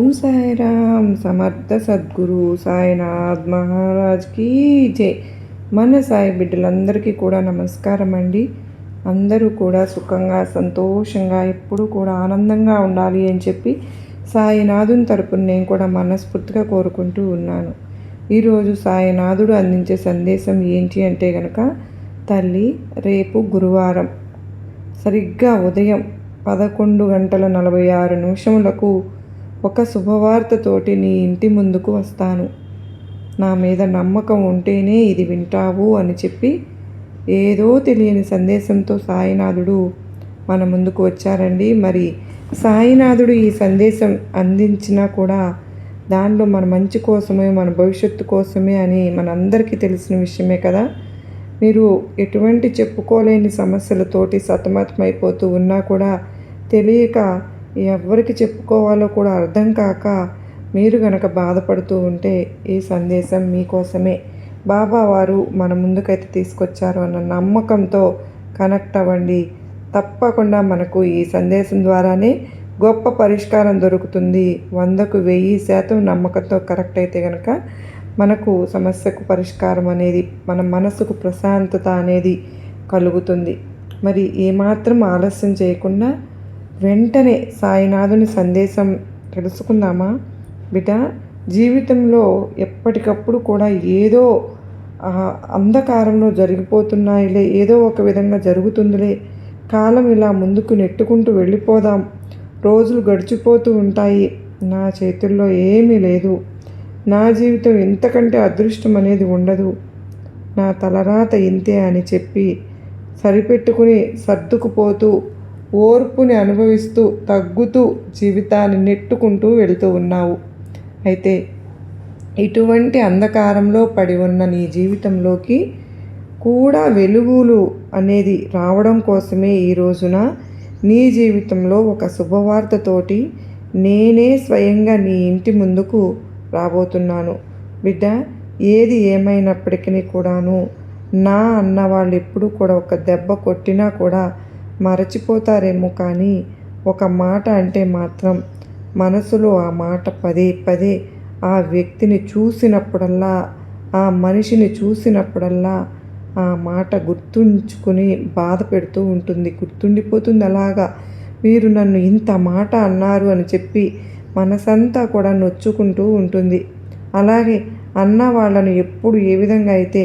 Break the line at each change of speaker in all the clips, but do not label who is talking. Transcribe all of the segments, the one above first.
ఓం సాయిరామ్ సమర్థ సద్గురు సాయినాథ్ మహారాజ్కి జై. మన సాయి బిడ్డలందరికీ కూడా నమస్కారం అండి. అందరూ కూడా సుఖంగా సంతోషంగా ఎప్పుడూ కూడా ఆనందంగా ఉండాలి అని చెప్పి సాయినాథుని తరపున నేను కూడా మనస్ఫూర్తిగా కోరుకుంటూ ఉన్నాను. ఈరోజు సాయినాథుడు అందించే సందేశం ఏంటి అంటే కనుక, తల్లి రేపు గురువారం సరిగ్గా ఉదయం 11:46 ఒక శుభవార్తతోటి నీ ఇంటి ముందుకు వస్తాను. నా మీద నమ్మకం ఉంటేనే ఇది వింటావు అని చెప్పి ఏదో తెలియని సందేశంతో సాయినాథుడు మన ముందుకు వచ్చారండి. మరి సాయినాథుడు ఈ సందేశం అందించినా కూడా దానిలో మన మంచి కోసమే, మన భవిష్యత్తు కోసమే అని మనందరికీ తెలిసిన విషయమే కదా. మీరు ఎటువంటి చెప్పుకోలేని సమస్యలతోటి సతమతమైపోతూ ఉన్నా కూడా తెలియక ఎవరికి చెప్పుకోవాలో కూడా అర్థం కాక మీరు గనక బాధపడుతూ ఉంటే ఈ సందేశం మీకోసమే. బాబా వారు మన ముందుకైతే తీసుకొచ్చారు అన్న నమ్మకంతో కనెక్ట్ అవ్వండి. తప్పకుండా మనకు ఈ సందేశం ద్వారానే గొప్ప పరిష్కారం దొరుకుతుంది. 100కు 1000% నమ్మకంతో కరెక్ట్ అయితే కనుక మనకు సమస్యకు పరిష్కారం అనేది, మన మనసుకు ప్రశాంతత అనేది కలుగుతుంది. మరి ఏమాత్రం ఆలస్యం చేయకుండా వెంటనే సాయినాథుని సందేశం తెలుసుకుందామా బిడ్డ. జీవితంలో ఎప్పటికప్పుడు కూడా ఏదో అంధకారంలో జరిగిపోతున్నాయిలే, ఏదో ఒక విధంగా జరుగుతుందిలే, కాలం ఇలా ముందుకు నెట్టుకుంటూ వెళ్ళిపోదాం, రోజులు గడిచిపోతూ ఉంటాయి, నా చేతుల్లో ఏమీ లేదు, నా జీవితం ఇంతకంటే అదృష్టం అనేది ఉండదు, నా తలరాత ఇంతే అని చెప్పి సరిపెట్టుకుని సర్దుకుపోతూ ఓర్పుని అనుభవిస్తూ తగ్గుతూ జీవితాన్ని నెట్టుకుంటూ వెళుతూ ఉన్నావు. అయితే ఇటువంటి అంధకారంలో పడి ఉన్న నీ జీవితంలోకి కూడా వెలుగులు అనేది రావడం కోసమే ఈ రోజున నీ జీవితంలో ఒక శుభవార్తతోటి నేనే స్వయంగా నీ ఇంటి ముందుకు రాబోతున్నాను. బిడ్డ, ఏది ఏమైనప్పటికీ కూడాను నా అన్న వాళ్ళు ఎప్పుడూ కూడా ఒక దెబ్బ కొట్టినా కూడా మరచిపోతారేమో, కానీ ఒక మాట అంటే మాత్రం మనసులో ఆ మాట పదే పదే ఆ వ్యక్తిని చూసినప్పుడల్లా, ఆ మనిషిని చూసినప్పుడల్లా ఆ మాట గుర్తుంచుకుని బాధ పెడుతూ ఉంటుంది, గుర్తుండిపోతుంది. అలాగా వీరు నన్ను ఇంత మాట అన్నారు అని చెప్పి మనసంతా కూడా నొచ్చుకుంటూ ఉంటుంది. అలాగే అన్న వాళ్ళను ఎప్పుడు ఏ విధంగా అయితే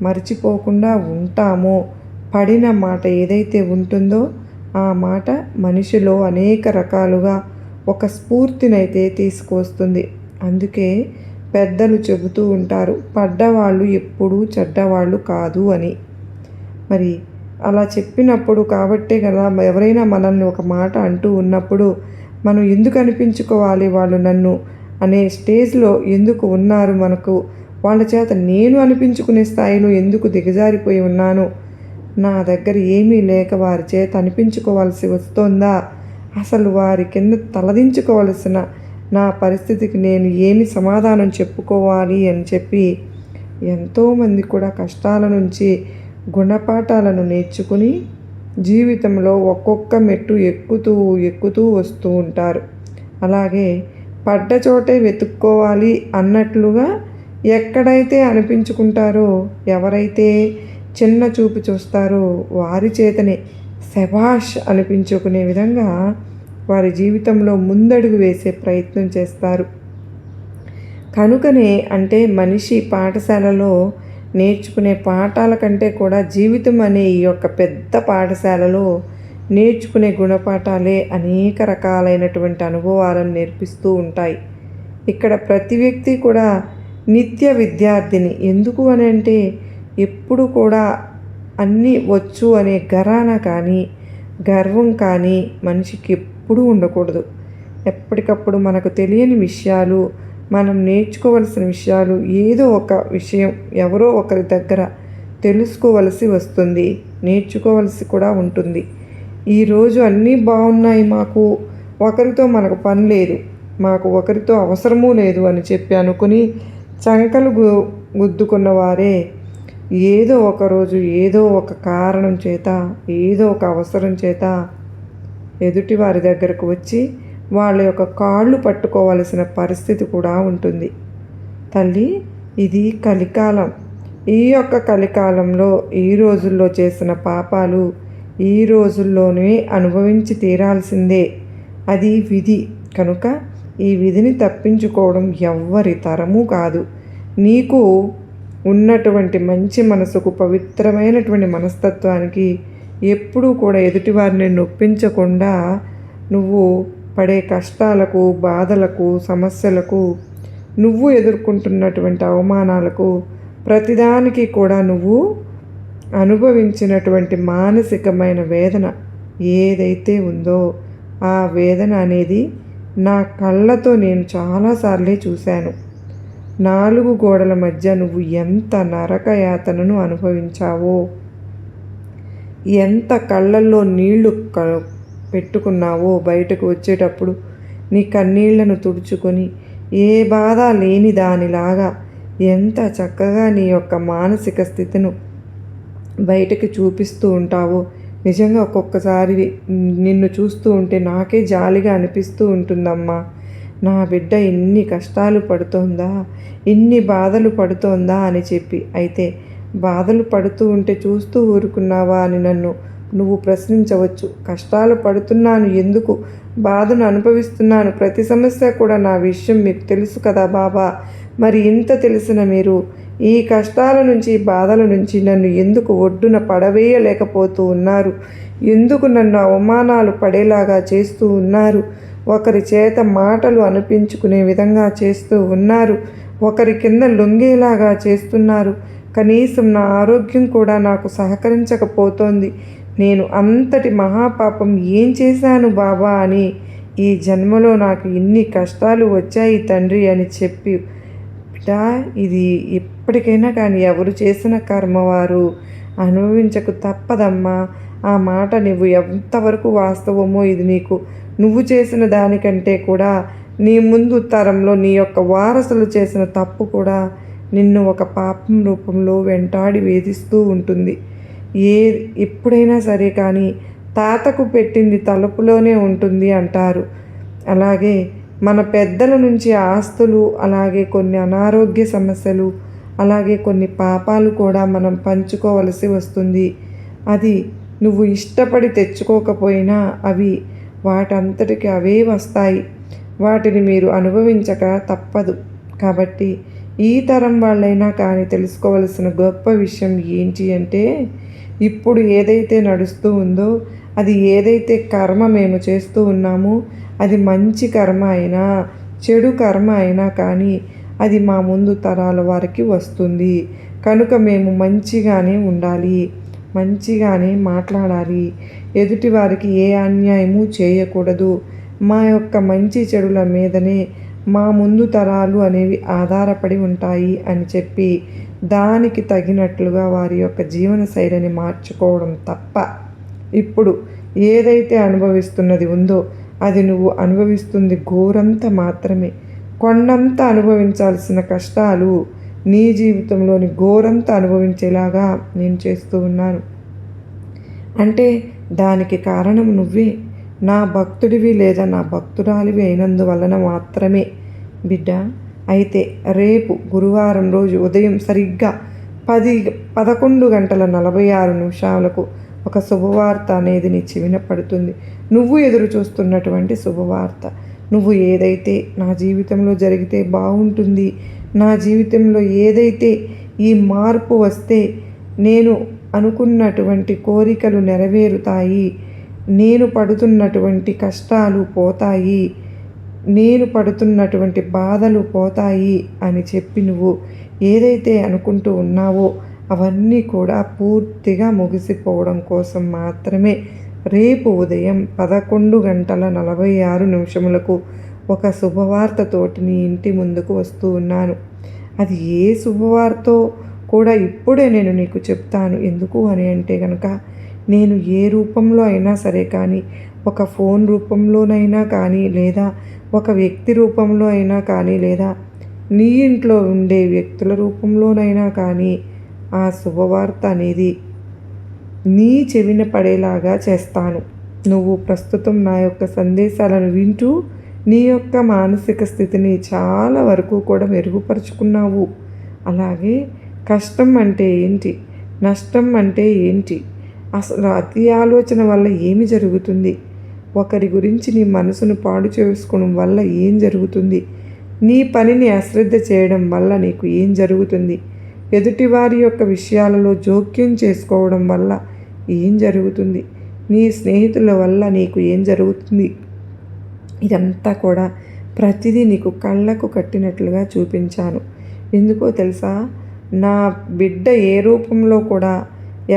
మర్చిపోకుండా ఉంటామో, పడిన మాట ఏదైతే ఉంటుందో ఆ మాట మనిషిలో అనేక రకాలుగా ఒక స్ఫూర్తినైతే తీసుకొస్తుంది. అందుకే పెద్దలు చెబుతూ ఉంటారు, పడ్డవాళ్ళు ఎప్పుడూ చెడ్డవాళ్ళు కాదు అని. మరి అలా చెప్పినప్పుడు కాబట్టే కదా ఎవరైనా మనల్ని ఒక మాట అంటూ ఉన్నప్పుడు మనం ఎందుకు అనిపించుకోవాలి, వాళ్ళు నన్ను అనే స్టేజ్లో ఎందుకు ఉన్నారు, మనకు వాళ్ళ చేత నేను అనిపించుకునే స్థాయిలో ఎందుకు దిగజారిపోయి ఉన్నాను, నా దగ్గర ఏమీ లేక వారి చేత అనిపించుకోవాల్సి వస్తోందా, అసలు వారి కింద తలదించుకోవలసిన నా పరిస్థితికి నేను ఏమి సమాధానం చెప్పుకోవాలి అని చెప్పి ఎంతోమంది కూడా కష్టాల నుంచి గుణపాఠాలను నేర్చుకుని జీవితంలో ఒక్కొక్క మెట్టు ఎక్కుతూ వస్తూ ఉంటారు. అలాగే పడ్డ చోటే వెతుక్కోవాలి అన్నట్లుగా ఎక్కడైతే అనిపించుకుంటారో, ఎవరైతే చిన్న చూపు చూస్తారో వారి చేతనే శభాష్ అనిపించుకునే విధంగా వారి జీవితంలో ముందడుగు వేసే ప్రయత్నం చేస్తారు. కనుకనే అంటే మనిషి పాఠశాలలో నేర్చుకునే పాఠాల కంటే కూడా జీవితం అనే ఈ యొక్క పెద్ద పాఠశాలలో నేర్చుకునే గుణపాఠాలే అనేక రకాలైనటువంటి అనుభవాలను నేర్పిస్తూ ఉంటాయి. ఇక్కడ ప్రతి వ్యక్తి కూడా నిత్య విద్యార్థిని. ఎందుకు అని అంటే ఎప్పుడు కూడా అన్నీ వచ్చు అనే ఘరానా కానీ గర్వం కానీ మనిషికి ఎప్పుడూ ఉండకూడదు. ఎప్పటికప్పుడు మనకు తెలియని విషయాలు, మనం నేర్చుకోవలసిన విషయాలు, ఏదో ఒక విషయం ఎవరో ఒకరి దగ్గర తెలుసుకోవలసి వస్తుంది, నేర్చుకోవలసి కూడా ఉంటుంది. ఈరోజు అన్నీ బాగున్నాయి, మాకు ఒకరితో మనకు పని లేదు, మాకు ఒకరితో అవసరమూ లేదు అని చెప్పి అనుకుని చంకలు గుద్దుకున్న వారే ఏదో ఒకరోజు ఏదో ఒక కారణం చేత, ఏదో ఒక అవసరం చేత ఎదుటి వారి దగ్గరకు వచ్చి వాళ్ళ యొక్క కాళ్ళు పట్టుకోవలసిన పరిస్థితి కూడా ఉంటుంది. తల్లి, ఇది కలికాలం. ఈ యొక్క కలికాలంలో ఈ రోజుల్లో చేసిన పాపాలు ఈ రోజుల్లోనే అనుభవించి తీరాల్సిందే. అది విధి. కనుక ఈ విధిని తప్పించుకోవడం ఎవ్వరి తరమూ కాదు. నీకు ఉన్నటువంటి మంచి మనసుకు, పవిత్రమైనటువంటి మనస్తత్వానికి ఎప్పుడూ కూడా ఎదుటివారిని నొప్పించకుండా నువ్వు పడే కష్టాలకు, బాధలకు, సమస్యలకు, నువ్వు ఎదుర్కొంటున్నటువంటి అవమానాలకు ప్రతిదానికి కూడా నువ్వు అనుభవించినటువంటి మానసికమైన వేదన ఏదైతే ఉందో ఆ వేదన అనేది నా కళ్ళతో నేను చాలాసార్లే చూశాను. 4 గోడల మధ్య నువ్వు ఎంత నరకయాతనను అనుభవించావో, ఎంత కళ్ళల్లో నీళ్లు పెట్టుకున్నావో, బయటకు వచ్చేటప్పుడు నీ కన్నీళ్లను తుడుచుకొని ఏ బాధ లేని దానిలాగా ఎంత చక్కగా నీ యొక్క మానసిక స్థితిని బయటకు చూపిస్తూ ఉంటావో, నిజంగా ఒక్కొక్కసారి నిన్ను చూస్తూ ఉంటే నాకే జాలిగా అనిపిస్తూ ఉంటుందమ్మా. నా బిడ్డ ఇన్ని కష్టాలు పడుతోందా, ఇన్ని బాధలు పడుతోందా అని చెప్పి. అయితే బాధలు పడుతూ ఉంటే చూస్తూ ఊరుకున్నావా అని నన్ను నువ్వు ప్రశ్నించవచ్చు. కష్టాలు పడుతున్నాను, ఎందుకు బాధను అనుభవిస్తున్నాను, ప్రతి సమస్య కూడా నా విషయం మీకు తెలుసు కదా బాబా. మరి ఇంత తెలిసిన మీరు ఈ కష్టాల నుంచి, బాధల నుంచి నన్ను ఎందుకు ఒడ్డున పడవేయలేకపోతూ ఉన్నారు? ఎందుకు నన్ను అవమానాలు పడేలాగా చేస్తూ ఉన్నారు? ఒకరి చేత మాటలు అనిపించుకునే విధంగా చేస్తూ ఉన్నారు, ఒకరి కింద లొంగేలాగా చేస్తున్నారు. కనీసం నా ఆరోగ్యం కూడా నాకు సహకరించకపోతోంది. నేను అంతటి మహాపాపం ఏం చేశాను బాబా అని ఈ జన్మలో నాకు ఇన్ని కష్టాలు వచ్చాయి తండ్రి అని చెప్పి, బిడ్డా, ఇది ఎప్పటికైనా కానీ ఎవరు చేసిన కర్మ వారు అనుభవించకు తప్పదమ్మా. ఆ మాట నువ్వు ఎంతవరకు వాస్తవమో ఇది నువ్వు చేసిన దానికంటే కూడా నీ ముందు తరంలో నీ యొక్క వారసులు చేసిన తప్పు కూడా నిన్ను ఒక పాపం రూపంలో వెంటాడి వేధిస్తూ ఉంటుంది. ఎప్పుడైనా సరే కానీ తాతకు పెట్టింది తలుపులోనే ఉంటుంది అంటారు. అలాగే మన పెద్దల నుంచి ఆస్తులు, అలాగే కొన్ని అనారోగ్య సమస్యలు, అలాగే కొన్ని పాపాలు కూడా మనం పంచుకోవలసి వస్తుంది. అది నువ్వు ఇష్టపడి తెచ్చుకోకపోయినా అవి వాటంతటికి అవే వస్తాయి. వాటిని మీరు అనుభవించక తప్పదు. కాబట్టి ఈ తరం వాళ్ళైనా కానీ తెలుసుకోవలసిన గొప్ప విషయం ఏంటి అంటే, ఇప్పుడు ఏదైతే నడుస్తూ ఉందో, అది ఏదైతే కర్మ మేము చేస్తూ ఉన్నామో, అది మంచి కర్మ అయినా చెడు కర్మ అయినా కానీ అది మా ముందు తరాల వారికి వస్తుంది. కనుక మేము మంచిగానే ఉండాలి, మంచిగానే మాట్లాడాలి, ఎదుటివారికి ఏ అన్యాయము చేయకూడదు. మా యొక్క మంచి చెడుల మీదనే మా ముందు తరాలు అనేవి ఆధారపడి ఉంటాయి అని చెప్పి దానికి తగినట్లుగా వారి యొక్క జీవన శైలిని మార్చుకోవడం తప్ప, ఇప్పుడు ఏదైతే అనుభవిస్తున్నది ఉందో అది నువ్వు అనుభవిస్తుంది ఘోరంత మాత్రమే. కొండంత అనుభవించాల్సిన కష్టాలు నీ జీవితంలోని ఘోరంత అనుభవించేలాగా నేను చేస్తూ ఉన్నాను. అంటే దానికి కారణం నువ్వే, నా భక్తుడివి లేదా నా భక్తురాలివి అయినందువలన మాత్రమే బిడ్డ. అయితే రేపు గురువారం రోజు ఉదయం సరిగ్గా 11:46 ఒక శుభవార్త అనేది నీ చెవిన పడుతుంది. నువ్వు ఎదురు చూస్తున్నటువంటి శుభవార్త. నువ్వు ఏదైతే నా జీవితంలో జరిగితే బాగుంటుంది, నా జీవితంలో ఏదైతే ఈ మార్పు వస్తే నేను అనుకున్నటువంటి కోరికలు నెరవేరుతాయి, నేను పడుతున్నటువంటి కష్టాలు పోతాయి, నేను పడుతున్నటువంటి బాధలు పోతాయి అని చెప్పి నువ్వు ఏదైతే అనుకుంటూ ఉన్నావో అవన్నీ కూడా పూర్తిగా ముగిసిపోవడం కోసం మాత్రమే రేపు ఉదయం 11:46 ఒక శుభవార్తతోటి నీ ఇంటి ముందుకు వస్తూ ఉన్నాను. అది ఏ శుభవార్తో కూడా ఇప్పుడే నేను నీకు చెప్తాను. ఎందుకు అని అంటే కనుక, నేను ఏ రూపంలో అయినా సరే కానీ, ఒక ఫోన్ రూపంలోనైనా కానీ, లేదా ఒక వ్యక్తి రూపంలో అయినా కానీ, లేదా నీ ఇంట్లో ఉండే వ్యక్తుల రూపంలోనైనా కానీ ఆ శుభవార్త అనేది నీ చెవిన పడేలాగా చేస్తాను. నువ్వు ప్రస్తుతం నా యొక్క సందేశాలను వింటూ నీ యొక్క మానసిక స్థితిని చాలా వరకు కూడా మెరుగుపరుచుకున్నావు. అలాగే కష్టం అంటే ఏంటి, నష్టం అంటే ఏంటి, అసలు అతి ఆలోచన వల్ల ఏమి జరుగుతుంది, ఒకరి గురించి నీ మనసును పాడు చేసుకోవడం వల్ల ఏం జరుగుతుంది, నీ పనిని అశ్రద్ధ చేయడం వల్ల నీకు ఏం జరుగుతుంది, ఎదుటివారి యొక్క విషయాలలో జోక్యం చేసుకోవడం వల్ల ఏం జరుగుతుంది, నీ స్నేహితుల వల్ల నీకు ఏం జరుగుతుంది, ఇదంతా కూడా ప్రతిదీ నీకు కళ్ళకు కట్టినట్లుగా చూపించాను. ఎందుకో తెలుసా, నా బిడ్డ ఏ రూపంలో కూడా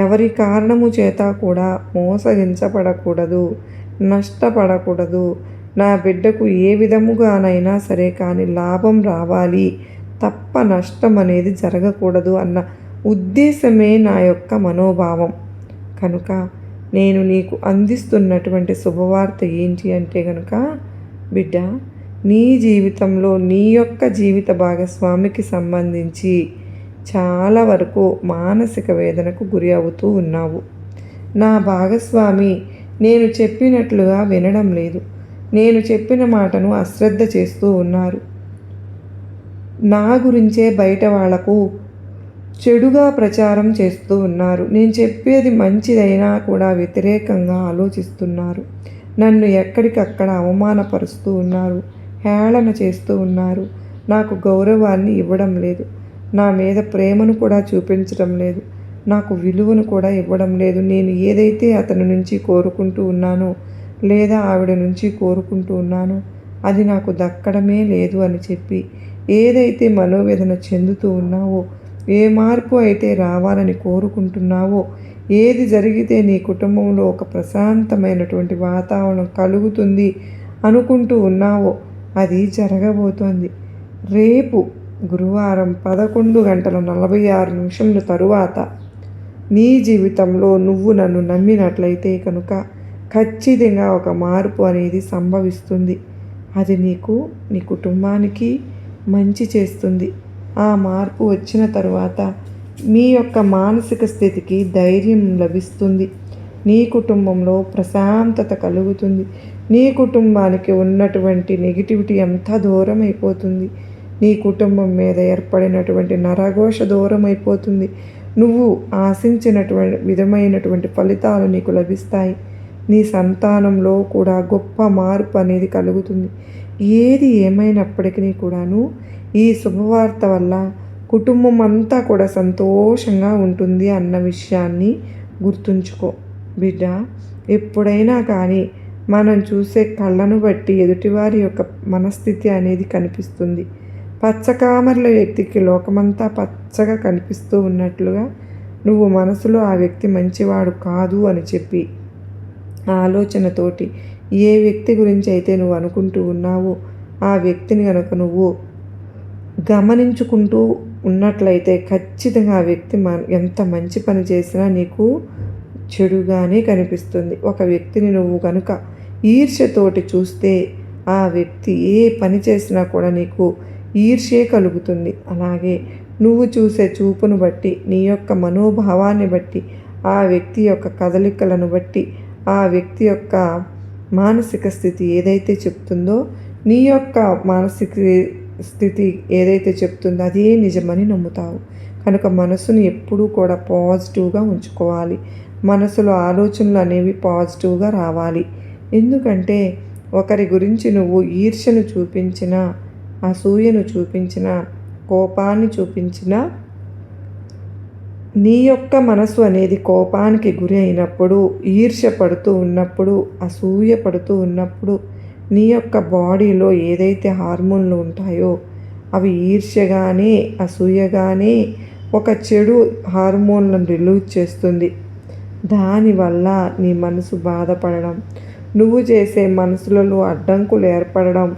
ఎవరి కారణము చేత కూడా మోసగించబడకూడదు, నష్టపడకూడదు. నా బిడ్డకు ఏ విధముగానైనా సరే కానీ లాభం రావాలి తప్ప నష్టం అనేది జరగకూడదు అన్న ఉద్దేశమే నా యొక్క మనోభావం. కనుక నేను నీకు అందిస్తున్నటువంటి శుభవార్త ఏంటి అంటే కనుక, బిడ్డ, నీ జీవితంలో నీ యొక్క జీవిత భాగస్వామికి సంబంధించి చాలా వరకు మానసిక వేదనకు గురి అవుతూ ఉన్నావు. నా భాగస్వామి నేను చెప్పినట్లుగా వినడం లేదు, నేను చెప్పిన మాటను అశ్రద్ధ చేస్తూ ఉన్నారు. నా గురించే బయట వాళ్లకు చెడుగా ప్రచారం చేస్తూ ఉన్నారు. నేను చెప్పేది మంచిదైనా కూడా వ్యతిరేకంగా ఆలోచిస్తున్నారు. నన్ను ఎక్కడికక్కడ అవమానపరుస్తూ ఉన్నారు, హేళన చేస్తూ ఉన్నారు. నాకు గౌరవాన్ని ఇవ్వడం లేదు, నా మీద ప్రేమను కూడా చూపించడం లేదు, నాకు విలువను కూడా ఇవ్వడం లేదు. నేను ఏదైతే అతని నుంచి కోరుకుంటూ ఉన్నానో లేదా ఆవిడ నుంచి కోరుకుంటూ ఉన్నానో అది నాకు దక్కడమే లేదు అని చెప్పి ఏదైతే మనోవేదన చెందుతూ ఉన్నావో, ఏ మార్పు అయితే రావాలని కోరుకుంటున్నావో, ఏది జరిగితే నీ కుటుంబంలో ఒక ప్రశాంతమైనటువంటి వాతావరణం కలుగుతుంది అనుకుంటూ ఉన్నావో అది జరగబోతోంది. రేపు గురువారం 11:46 తరువాత నీ జీవితంలో నువ్వు నన్ను నమ్మినట్లయితే కనుక ఖచ్చితంగా ఒక మార్పు అనేది సంభవిస్తుంది. అది నీకు, నీ కుటుంబానికి మంచి చేస్తుంది. ఆ మార్పు వచ్చిన తరువాత మీ యొక్క మానసిక స్థితికి ధైర్యం లభిస్తుంది. నీ కుటుంబంలో ప్రశాంతత కలుగుతుంది. నీ కుటుంబానికి ఉన్నటువంటి నెగిటివిటీ అంతా దూరం అయిపోతుంది. నీ కుటుంబం మీద ఏర్పడినటువంటి నరఘోష దూరం అయిపోతుంది. నువ్వు ఆశించినటువంటి విధమైనటువంటి ఫలితాలు నీకు లభిస్తాయి. నీ సంతానంలో కూడా గొప్ప మార్పు అనేది కలుగుతుంది. ఏది ఏమైనప్పటికీ కూడాను ఈ శుభవార్త వల్ల కుటుంబం అంతా కూడా సంతోషంగా ఉంటుంది అన్న విషయాన్ని గుర్తుంచుకో బిడ్డ. ఎప్పుడైనా కానీ మనం చూసే కళ్ళను బట్టి ఎదుటివారి యొక్క మనస్థితి అనేది కనిపిస్తుంది. పచ్చకామర్ల వ్యక్తికి లోకమంతా పచ్చగా కనిపిస్తూ ఉన్నట్లుగా నువ్వు మనసులో ఆ వ్యక్తి మంచివాడు కాదు అని చెప్పి ఆలోచనతోటి ఏ వ్యక్తి గురించి అయితే నువ్వు అనుకుంటూ ఉన్నావో ఆ వ్యక్తిని కనుక నువ్వు గమనించుకుంటూ ఉన్నట్లయితే ఖచ్చితంగా ఆ వ్యక్తి ఎంత మంచి పని చేసినా నీకు చెడుగానే కనిపిస్తుంది. ఒక వ్యక్తిని నువ్వు కనుక ఈర్ష్యతోటి చూస్తే ఆ వ్యక్తి ఏ పని చేసినా కూడా నీకు ఈర్ష్యే కలుగుతుంది. అలాగే నువ్వు చూసే చూపును బట్టి, నీ యొక్క మనోభావాన్ని బట్టి, ఆ వ్యక్తి యొక్క కదలికలను బట్టి, ఆ వ్యక్తి యొక్క మానసిక స్థితి ఏదైతే చెప్తుందో, నీ యొక్క మానసిక స్థితి ఏదైతే చెప్తుందో అదే నిజమని నమ్ముతావు. కనుక మనసుని ఎప్పుడూ కూడా పాజిటివ్గా ఉంచుకోవాలి. మనసులో ఆలోచనలు అనేవి పాజిటివ్గా రావాలి. ఎందుకంటే ఒకరి గురించి నువ్వు ఈర్ష్యను చూపించినా, అసూయను చూపించినా, కోపాన్ని చూపించినా, నీ యొక్క మనసు అనేది కోపానికి గురి అయినప్పుడు, ఈర్ష్య పడుతూ ఉన్నప్పుడు, అసూయ పడుతూ ఉన్నప్పుడు నీ యొక్క బాడీలో ఏదైతే హార్మోన్లు ఉంటాయో అవి ఈర్ష్యగానే, అసూయగానే ఒక చెడు హార్మోన్లను రిలీజ్ చేస్తుంది. దానివల్ల నీ మనసు బాధపడడం, నువ్వు చేసే మనసులలో అడ్డంకులు ఏర్పడడం,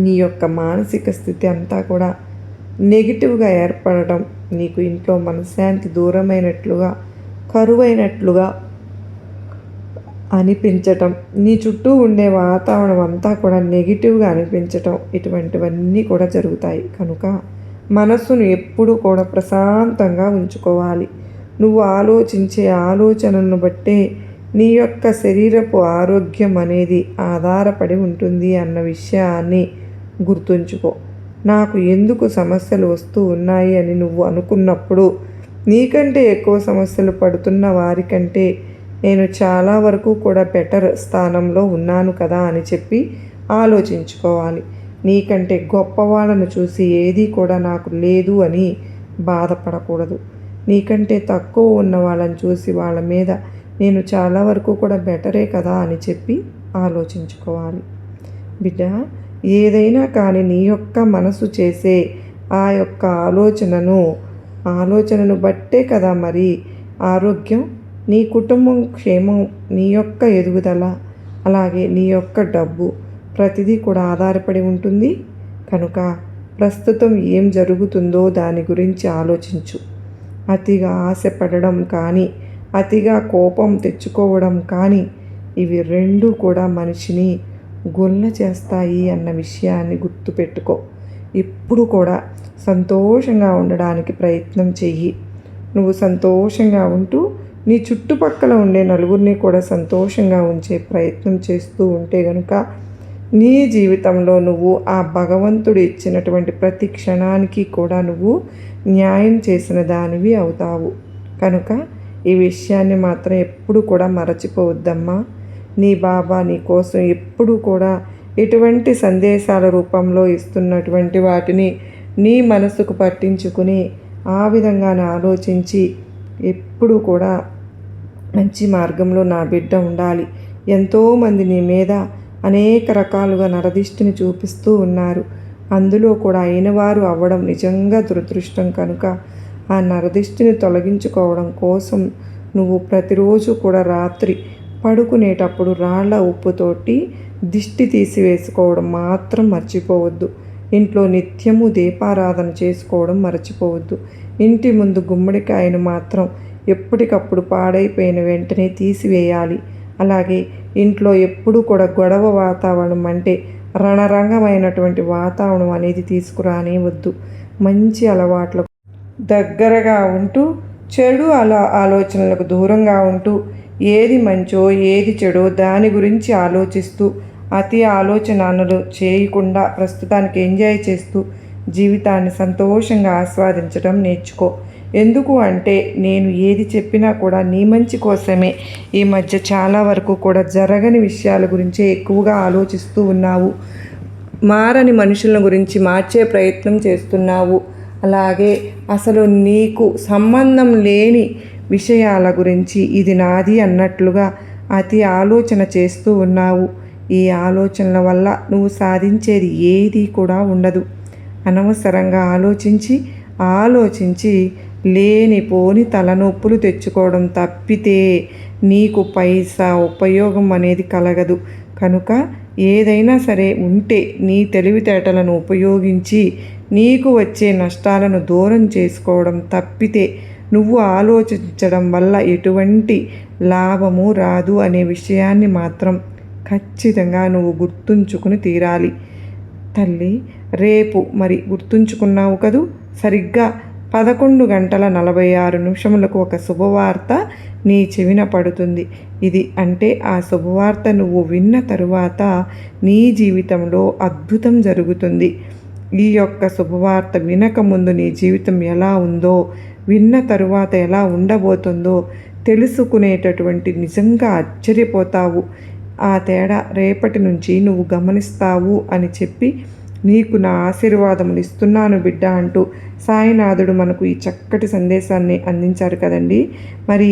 నీ యొక్క మానసిక స్థితి అంతా కూడా నెగిటివ్గా ఏర్పడడం, నీకు ఇంట్లో మనశ్శాంతి దూరమైనట్లుగా, కరువైనట్లుగా అనిపించటం, నీ చుట్టూ ఉండే వాతావరణం అంతా కూడా నెగిటివ్గా అనిపించటం, ఇటువంటివన్నీ కూడా జరుగుతాయి. కనుక మనస్సును ఎప్పుడూ కూడా ప్రశాంతంగా ఉంచుకోవాలి. నువ్వు ఆలోచించే ఆలోచనలను బట్టే నీ యొక్క శరీరపు ఆరోగ్యం అనేది ఆధారపడి ఉంటుంది అన్న విషయాన్ని గుర్తుంచుకో. నాకు ఎందుకు సమస్యలు వస్తూ ఉన్నాయి అని నువ్వు అనుకున్నప్పుడు నీకంటే ఎక్కువ సమస్యలు పడుతున్న వారికంటే నేను చాలా వరకు కూడా బెటర్ స్థానంలో ఉన్నాను కదా అని చెప్పి ఆలోచించుకోవాలి. నీకంటే గొప్ప వాళ్ళను చూసి ఏది కూడా నాకు లేదు అని బాధపడకూడదు. నీకంటే తక్కువ ఉన్న వాళ్ళని చూసి వాళ్ళ మీద నేను చాలా వరకు కూడా బెటరే కదా అని చెప్పి ఆలోచించుకోవాలి. బిడ్డ, ఏదైనా కానీ నీ యొక్క మనసు చేసే ఆ యొక్క ఆలోచనను బట్టే కదా మరి ఆరోగ్యం, నీ కుటుంబం క్షేమం, నీ యొక్క ఎదుగుదల, అలాగే నీ యొక్క డబ్బు ప్రతిదీ కూడా ఆధారపడి ఉంటుంది. కనుక ప్రస్తుతం ఏం జరుగుతుందో దాని గురించి ఆలోచించు. అతిగా ఆశపడడం కానీ, అతిగా కోపం తెచ్చుకోవడం కానీ, ఇవి రెండూ కూడా మనిషిని గొల్ల చేస్తాయి అన్న విషయాన్ని గుర్తుపెట్టుకో. ఎప్పుడు కూడా సంతోషంగా ఉండడానికి ప్రయత్నం చెయ్యి. నువ్వు సంతోషంగా ఉంటూ నీ చుట్టుపక్కల ఉండే నలుగురిని కూడా సంతోషంగా ఉంచే ప్రయత్నం చేస్తూ ఉంటే గనుక నీ జీవితంలో నువ్వు ఆ భగవంతుడు ఇచ్చినటువంటి ప్రతి క్షణానికి కూడా నువ్వు న్యాయం చేసిన దానివి అవుతావు. కనుక ఈ విషయాన్ని మాత్రం ఎప్పుడు కూడా మరచిపోవద్దమ్మా. నీ బాబా నీ కోసం ఎప్పుడు కూడా ఎటువంటి సందేశాల రూపంలో ఇస్తున్నటువంటి వాటిని నీ మనసుకు పట్టించుకుని ఆ విధంగానే ఆలోచించి ఎప్పుడు కూడా మంచి మార్గంలో నా బిడ్డ ఉండాలి. ఎంతోమంది నీ మీద అనేక రకాలుగా నరదిష్టిని చూపిస్తూ ఉన్నారు. అందులో కూడా అయినవారు అవ్వడం నిజంగా దురదృష్టం. కనుక ఆ నరదిష్టిని తొలగించుకోవడం కోసం నువ్వు ప్రతిరోజు కూడా రాత్రి పడుకునేటప్పుడు రాళ్ల ఉప్పుతోటి దిష్టి తీసివేసుకోవడం మాత్రం మర్చిపోవద్దు. ఇంట్లో నిత్యము దీపారాధన చేసుకోవడం మర్చిపోవద్దు. ఇంటి ముందు గుమ్మడికాయను మాత్రం ఎప్పటికప్పుడు పాడైపోయిన వెంటనే తీసివేయాలి. అలాగే ఇంట్లో ఎప్పుడు కూడా గొడవ వాతావరణం అంటే రణరంగమైనటువంటి వాతావరణం అనేది తీసుకురానివద్దు. మంచి అలవాట్లకు దగ్గరగా ఉంటూ చెడు ఆలోచనలకు దూరంగా ఉంటూ ఏది మంచో ఏది చెడో దాని గురించి ఆలోచిస్తూ అతి ఆలోచనలు చేయకుండా ప్రస్తుతానికి ఎంజాయ్ చేస్తూ జీవితాన్ని సంతోషంగా ఆస్వాదించడం నేర్చుకో. ఎందుకు అంటే నేను ఏది చెప్పినా కూడా నీ మంచి కోసమే. ఈ మధ్య చాలా వరకు కూడా జరగని విషయాల గురించే ఎక్కువగా ఆలోచిస్తూ ఉన్నావు. మారని మనుషుల గురించి మార్చే ప్రయత్నం చేస్తున్నావు. అలాగే అసలు నీకు సంబంధం లేని విషయాల గురించి ఇది నాది అన్నట్లుగా అతి ఆలోచన చేస్తూ ఉన్నావు. ఈ ఆలోచనల వల్ల నువ్వు సాధించేది ఏది కూడా ఉండదు. అనవసరంగా ఆలోచించి లేనిపోని తలనొప్పులు తెచ్చుకోవడం తప్పితే నీకు పైసా ఉపయోగం అనేది కలగదు. కనుక ఏదైనా సరే ఉంటే నీ తెలివితేటలను ఉపయోగించి నీకు వచ్చే నష్టాలను దూరం చేసుకోవడం తప్పితే నువ్వు ఆలోచించడం వల్ల ఎటువంటి లాభము రాదు అనే విషయాన్ని మాత్రం ఖచ్చితంగా నువ్వు గుర్తుంచుకుని తీరాలి. తల్లి, రేపు మరి గుర్తుంచుకున్నావు కదూ, సరిగ్గా 11:46 ఒక శుభవార్త నీ చెవిన పడుతుంది. ఇది అంటే ఆ శుభవార్త నువ్వు విన్న తరువాత నీ జీవితంలో అద్భుతం జరుగుతుంది. ఈ యొక్క శుభవార్త వినకముందు నీ జీవితం ఎలా ఉందో, విన్న తరువాత ఎలా ఉండబోతుందో తెలుసుకునేటటువంటి నిజంగా ఆశ్చర్యపోతావు. ఆ తేడా రేపటి నుంచి నువ్వు గమనిస్తావు అని చెప్పి నీకు నా ఆశీర్వాదములు ఇస్తున్నాను బిడ్డ అంటూ సాయినాథుడు మనకు ఈ చక్కటి సందేశాన్ని అందించారు కదండి. మరి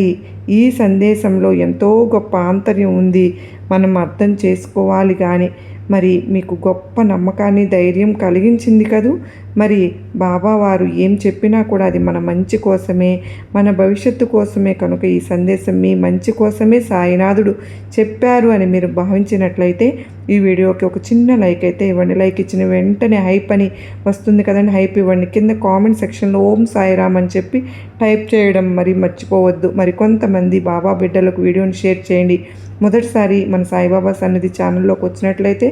ఈ సందేశంలో ఎంతో గొప్ప ఆంతర్యం ఉంది, మనం అర్థం చేసుకోవాలి. కానీ మరి మీకు గొప్ప నమ్మకాన్ని ధైర్యం కలిగించింది కదూ. మరి బాబా వారు ఏం చెప్పినా కూడా అది మన మంచి కోసమే, మన భవిష్యత్తు కోసమే. కనుక ఈ సందేశం మీ మంచి కోసమే సాయినాథుడు చెప్పారు అని మీరు భావించినట్లయితే ఈ వీడియోకి ఒక చిన్న లైక్ అయితే ఇవ్వండి. లైక్ ఇచ్చిన వెంటనే హైప్ అని వస్తుంది కదండి, హైప్ ఇవ్వండి. కింద కామెంట్ సెక్షన్లో ఓం సాయిరామ్ అని చెప్పి టైప్ చేయడం మరి మర్చిపోవద్దు. మరి కొంతమంది బాబా బిడ్డలకు వీడియోని షేర్ చేయండి. మొదటిసారి మన సాయిబాబా సన్నిధి ఛానల్లోకి వచ్చినట్లయితే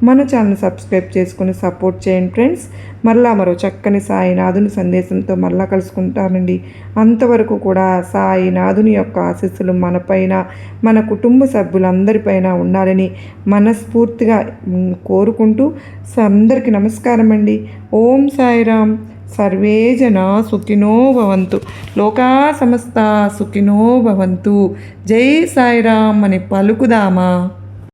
మన ఛానల్ సబ్స్క్రైబ్ చేసుకుని సపోర్ట్ చేయండి ఫ్రెండ్స్. మరలా మరో చక్కని సాయినాథుని సందేశంతో మళ్ళా కలుసుకుంటానండి. అంతవరకు కూడా సాయినాథుని యొక్క ఆశీస్సులు మనపైన, మన కుటుంబ సభ్యులందరిపైన ఉండాలని మనస్ఫూర్తిగా కోరుకుంటూ అందరికీ నమస్కారం అండి. ఓం సాయిరామ్. సర్వే జనా సుఖినో భవంతు, లోకా సమస్త సుఖినో భవంతు. జై సాయిరామ్ అని పలుకుదామా?